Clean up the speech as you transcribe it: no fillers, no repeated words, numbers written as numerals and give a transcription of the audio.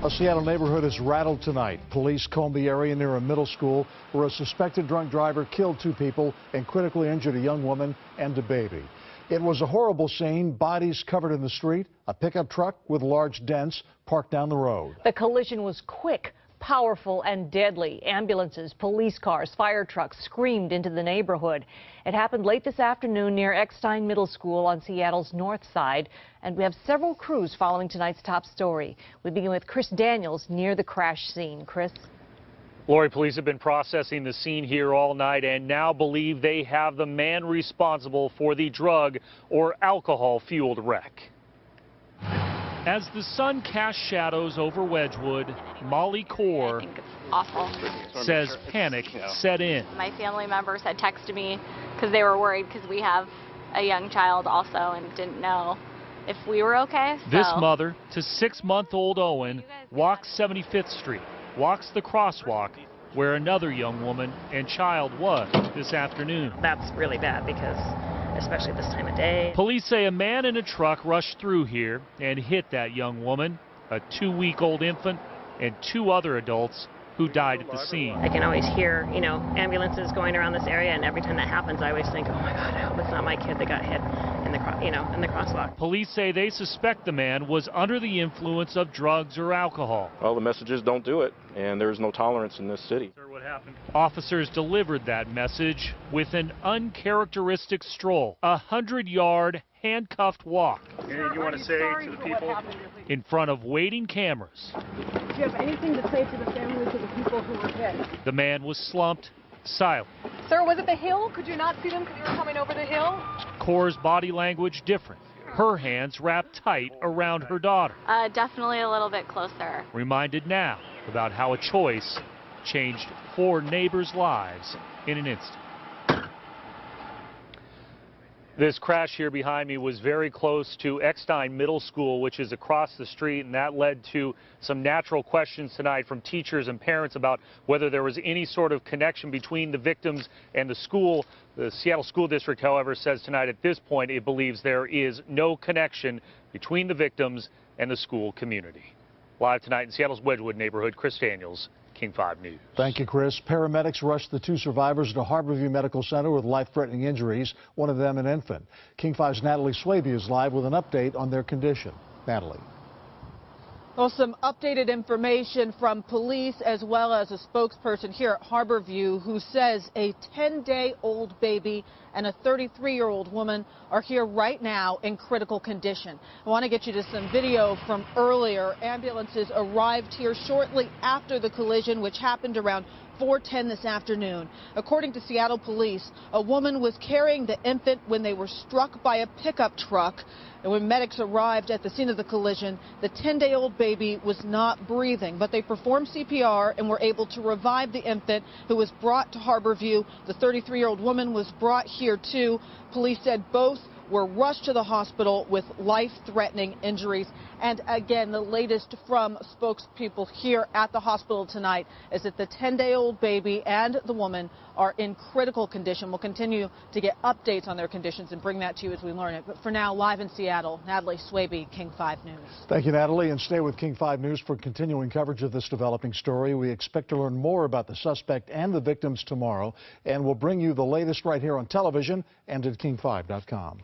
A Seattle neighborhood is rattled tonight. Police combed the area near a middle school where a suspected drunk driver killed 2 people and critically injured a young woman and a baby. It was a horrible scene, bodies covered in the street, a pickup truck with large dents parked down the road. The collision was quick, powerful and deadly. Ambulances, police cars, fire trucks screamed into the neighborhood. It happened late this afternoon near Eckstein Middle School on Seattle's north side, and we have several crews following tonight's top story. We begin with Chris Daniels near the crash scene. Chris? Lori, police have been processing the scene here all night and now believe they have the man responsible for the drug or alcohol-fueled wreck. As the sun casts shadows over Wedgwood, Molly Core I think it's awful. says panic set in. My family members had texted me because they were worried because we have a young child also and didn't know if we were okay. So. This mother to 6-month-old Owen walks 75th Street, walks the crosswalk where another young woman and child was this afternoon. That's really bad because especially this time of day. Police say a man in a truck rushed through here and hit that young woman, a 2-week-old infant, and 2 other adults who died at the scene. I can always hear, ambulances going around this area, and every time that happens, I always think, oh my God, I hope it's not my kid that got hit in the, in the crosswalk. Police say they suspect the man was under the influence of drugs or alcohol. Well, the message is don't do it, and there's no tolerance in this city. What happened? Officers delivered that message with an uncharacteristic stroll, a 100-yard handcuffed walk. Anything you want to say to the people? In front of waiting cameras. Do you have anything to say to the families of the people who were hit? The man was slumped, silent. Sir, was it the hill? Could you not see them because you were coming over the hill? Core's body language different. Her hands wrapped tight around her daughter. Definitely a little bit closer. Reminded now about how a choice changed 4 neighbors' lives in an instant. This crash here behind me was very close to Eckstein Middle School, which is across the street, and that led to some natural questions tonight from teachers and parents about whether there was any sort of connection between the victims and the school. The Seattle School District, however, says tonight at this point it believes there is no connection between the victims and the school community. Live tonight in Seattle's Wedgwood neighborhood, Chris Daniels, King 5 News. Thank you, Chris. Paramedics rushed the 2 survivors to Harborview Medical Center with life-threatening injuries, one of them an infant. King 5's Natalie Swaby is live with an update on their condition. Natalie. Well, some updated information from police as well as a spokesperson here at Harborview who says a 10-day-old baby and a 33-year-old woman are here right now in critical condition. I want to get you to some video from earlier. Ambulances arrived here shortly after the collision, which happened around 4:10 this afternoon. According to Seattle police, a woman was carrying the infant when they were struck by a pickup truck. And when medics arrived at the scene of the collision, the 10-day-old baby was not breathing, but they performed CPR and were able to revive the infant, who was brought to Harborview. The 33-year-old woman was brought here too. Police said both were rushed to the hospital with life-threatening injuries. And again, the latest from spokespeople here at the hospital tonight is that the 10-day-old baby and the woman are in critical condition. We'll continue to get updates on their conditions and bring that to you as we learn it. But for now, live in Seattle, Natalie Swaby, King 5 News. Thank you, Natalie, and stay with King 5 News for continuing coverage of this developing story. We expect to learn more about the suspect and the victims tomorrow, and we'll bring you the latest right here on television and at king5.com.